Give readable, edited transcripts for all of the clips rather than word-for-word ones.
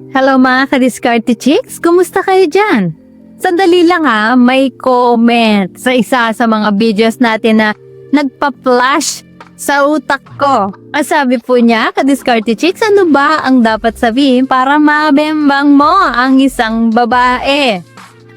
Hello mga ka-Diskarte Chicks! Kumusta kayo dyan? Sandali lang may comment sa isa sa mga videos natin na nagpa-flash sa utak ko. Ang sabi po niya, ka-Diskarte Chicks, ano ba ang dapat sabihin para mabembang mo ang isang babae?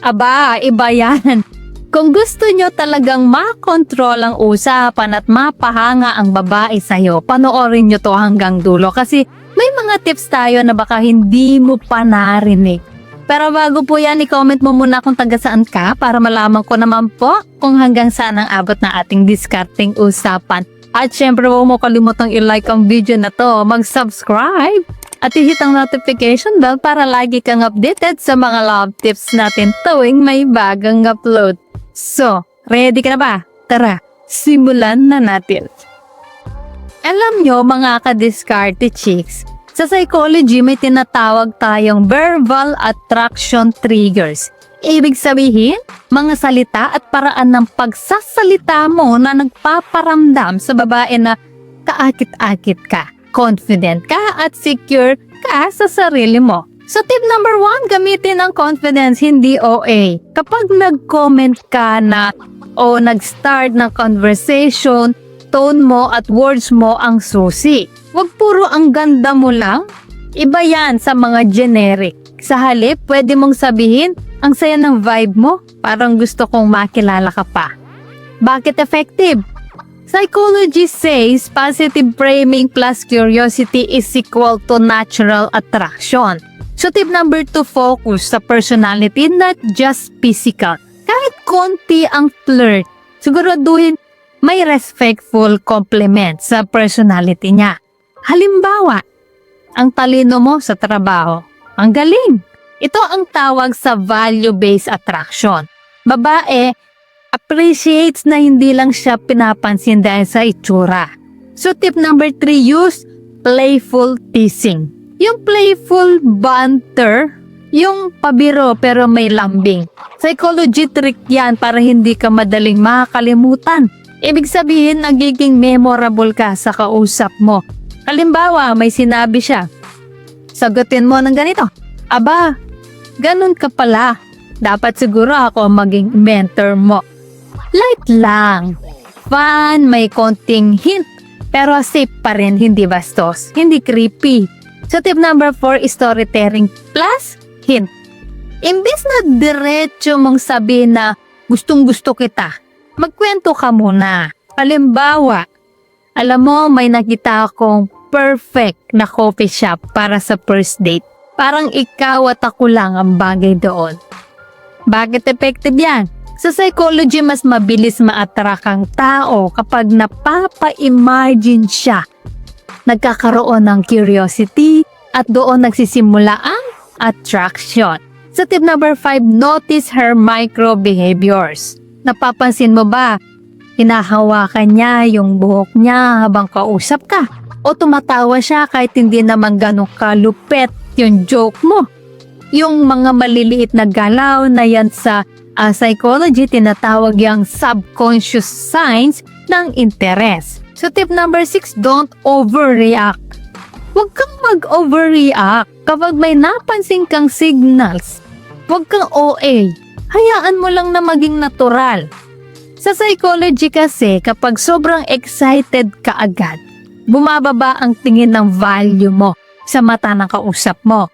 Aba, iba yan. Kung gusto nyo talagang makontrol ang usapan at mapahanga ang babae sa'yo, panoorin nyo to hanggang dulo kasi may mga tips tayo na baka hindi mo pa narinig. Pero bago po yan, i-comment mo muna kung taga saan ka para malaman ko naman po kung hanggang saan ang abot na ating discarding usapan. At syempre huwag mo kalimutang i-like ang video na to, mag-subscribe at i-hit ang notification bell para lagi kang updated sa mga love tips natin tuwing may bagong upload. So, ready ka na ba? Tara, simulan na natin. Alam nyo mga ka-Diskarte Chicks, sa psychology may tinatawag tayong verbal attraction triggers. Ibig sabihin, mga salita at paraan ng pagsasalita mo na nagpaparamdam sa babae na kaakit-akit ka, confident ka at secure ka sa sarili mo. So tip number 1, gamitin ang confidence, hindi OA. Kapag nag-comment ka na o nag-start ng conversation, tone mo at words mo ang susi. Huwag puro ang ganda mo lang. Iba yan sa mga generic. Sa halip, pwede mong sabihin, ang saya ng vibe mo, parang gusto kong makilala ka pa. Bakit effective? Psychology says positive framing plus curiosity is equal to natural attraction. So tip number 2, focus sa personality, not just physical. Kahit konti ang flirt, siguraduhin may respectful compliment sa personality niya. Halimbawa, ang talino mo sa trabaho, ang galing. Ito ang tawag sa value-based attraction. Babae, appreciates na hindi lang siya pinapansin dahil sa itsura. So tip number 3, use playful teasing. Yung playful banter, yung pabiro pero may lambing. Psychology trick yan para hindi ka madaling makakalimutan. Ibig sabihin, nagiging memorable ka sa kausap mo. Halimbawa, may sinabi siya, sagutin mo ng ganito, aba, ganun ka pala. Dapat siguro ako maging mentor mo. Light lang. Fun, may konting hint. Pero safe pa rin, hindi bastos, hindi creepy. So tip number 4 is storytelling plus hint. Imbes na diretso mong sabihin na gustong gusto kita, magkwento ka muna. Halimbawa, alam mo may nakita akong perfect na coffee shop para sa first date. Parang ikaw at ako lang ang bagay doon. Bakit effective yan? Sa psychology, mas mabilis ma-attract ang tao kapag napapa-imagine siya. Nagkakaroon ng curiosity at doon nagsisimula ang attraction. Sa tip number 5, notice her micro behaviors. Napapansin mo ba? Hinahawakan niya yung buhok niya habang kausap ka. O tumatawa siya kahit hindi naman ganun kalupet yung joke mo. Yung mga maliliit na galaw na yan sa psychology, tinatawag yung subconscious signs ng interest. So tip number 6, don't overreact. Huwag kang mag-overreact kapag may napansin kang signals. Huwag kang OA. Hayaan mo lang na maging natural. Sa psychology kasi, kapag sobrang excited ka agad, bumababa ang tingin ng value mo sa mata ng kausap mo.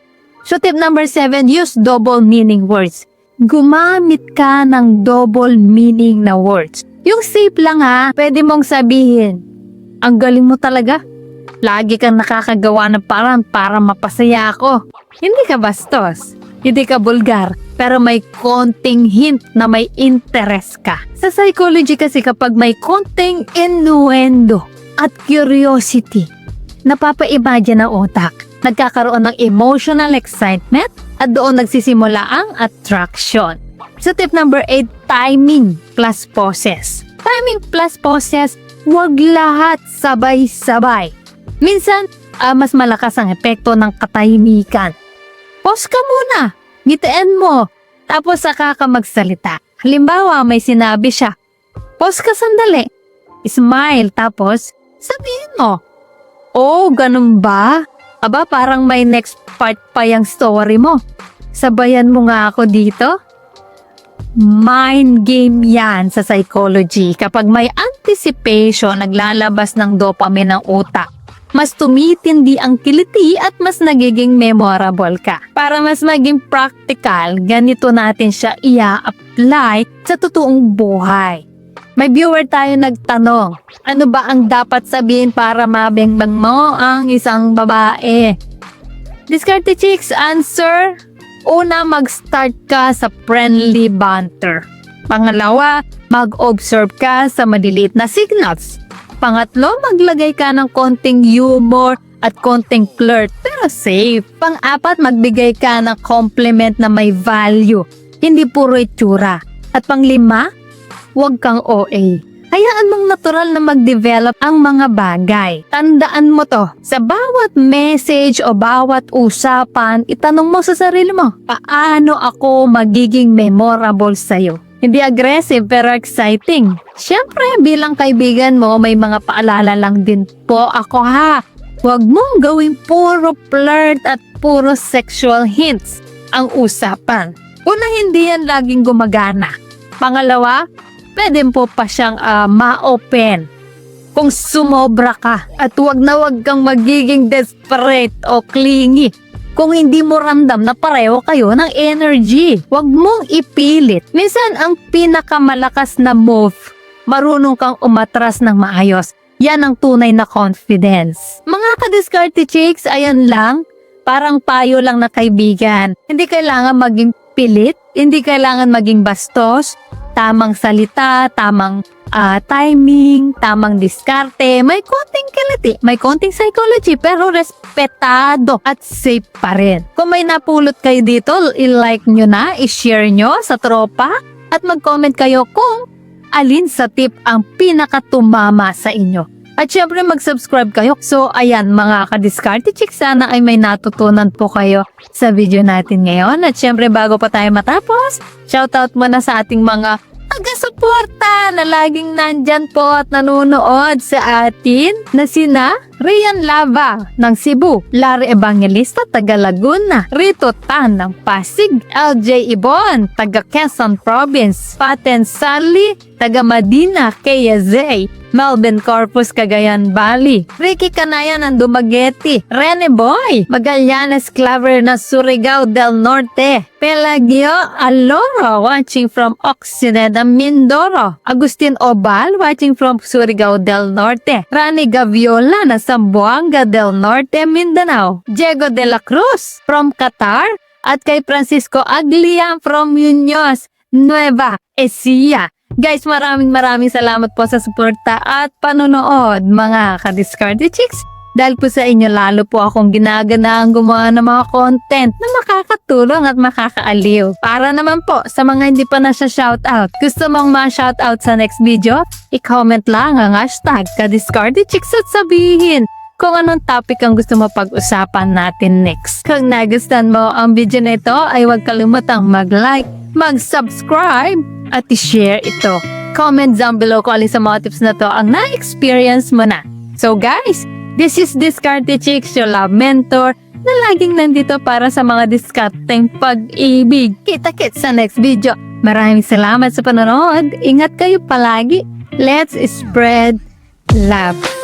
So tip number 7, use double meaning words. Gumamit ka ng double meaning na words. Yung safe lang pwede mong sabihin, ang galing mo talaga. Lagi kang nakakagawa ng paraan para mapasaya ako. Hindi ka bastos, hindi ka bulgar, pero may konting hint na may interest ka. Sa psychology kasi kapag may konting innuendo at curiosity, napapa-imagine ang utak. Nagkakaroon ng emotional excitement at doon nagsisimula ang attraction. So tip number 8, timing plus poses. Timing plus poses, huwag lahat sabay-sabay. Minsan, mas malakas ang epekto ng katahimikan. Pause ka muna, ngitiin mo, tapos saka ka magsalita. Halimbawa, may sinabi siya, pause ka sandali, smile, tapos sabihin mo, oh, ganun ba? Aba, parang may next part pa yung story mo. Sabayan mo nga ako dito. Mind game yan sa psychology. Kapag may anticipation, naglalabas ng dopamine ng utak. Mas tumitindi ang kiliti at mas nagiging memorable ka. Para mas maging practical, ganito natin siya i-apply sa totoong buhay. May viewer tayo nagtanong, ano ba ang dapat sabihin para mabengbang mo ang isang babae? Diskarte Chicks, answer: una, mag-start ka sa friendly banter. Pangalawa, mag-observe ka sa maliliit na signals. Pangatlo, maglagay ka ng konting humor at konting flirt pero safe. Pang-apat, magbigay ka ng compliment na may value, hindi puro itsura. At pang-lima, huwag kang OA. Hayaan mong natural na mag-develop ang mga bagay. Tandaan mo to, sa bawat message o bawat usapan, itanong mo sa sarili mo, paano ako magiging memorable sa'yo? Hindi aggressive pero exciting. Siyempre, bilang kaibigan mo, may mga paalala lang din po ako ha. Huwag mong gawing puro flirt at puro sexual hints ang usapan. Una, hindi yan laging gumagana. Pangalawa, pwede po pa siyang ma-open kung sumobra ka. At huwag na huwag kang magiging desperate o clingy kung hindi mo ramdam na pareho kayo ng energy. Huwag mong ipilit. Minsan ang pinakamalakas na move, marunong kang umatras ng maayos. Yan ang tunay na confidence. Mga ka-Diskarte Chicks, ayan lang. Parang payo lang na kaibigan. Hindi kailangan maging pilit, hindi kailangan maging bastos. Tamang salita, tamang timing, tamang diskarte, may konting kiliti, may konting psychology, pero respetado at safe pa rin. Kung may napulot kayo dito, i-like nyo na, i-share nyo sa tropa, at mag-comment kayo kung alin sa tip ang pinakatumama sa inyo. At syempre mag-subscribe kayo. So ayan mga ka-Diskarte Chicks, sana ay may natutunan po kayo sa video natin ngayon. At syempre bago pa tayo matapos, shoutout muna sa ating mga taga-suporta na laging nandyan po at nanonood sa atin na sina Rian Lava ng Cebu, Larry Evangelista taga Laguna, Rito Tan ng Pasig, LJ Ibon taga Quezon Province, Paten Sally taga Madina, Kaya Zay, Melvin Corpus, Cagayan Valley, Ricky Canayan ng Dumaguete, Rene Boy, Magallanes Claver na Surigao del Norte, Pelagio Aloro watching from Occidente Mindoro, Agustin Obal watching from Surigao del Norte, Rani Gaviola na Zamboanga del Norte, Mindanao, Diego de la Cruz from Qatar, at kay Francisco Agliam from Muñoz, Nueva Ecija. Guys, maraming salamat po sa suporta at panonood mga ka-Diskarte Chicks. Dahil po sa inyo, lalo po akong ginaganahan gumawa ng mga content na makakatulong at makakaaliw. Para naman po sa mga hindi pa na siya shoutout, gusto mong ma-shoutout sa next video, i-comment lang ang hashtag ka-Diskarte Chicks at sabihin kung anong topic ang gusto mo pag-usapan natin next. Kung nagustuhan mo ang video na ito, ay huwag kalimutang mag-like, mag-subscribe, at i-share ito. Comment down below kung alin sa mga tips na to ang na-experience mo na. So guys, this is Diskarte Chicks, your love mentor, na laging nandito para sa mga diskarteng pag-ibig. Kita-kits sa next video. Maraming salamat sa panonood. Ingat kayo palagi. Let's spread love.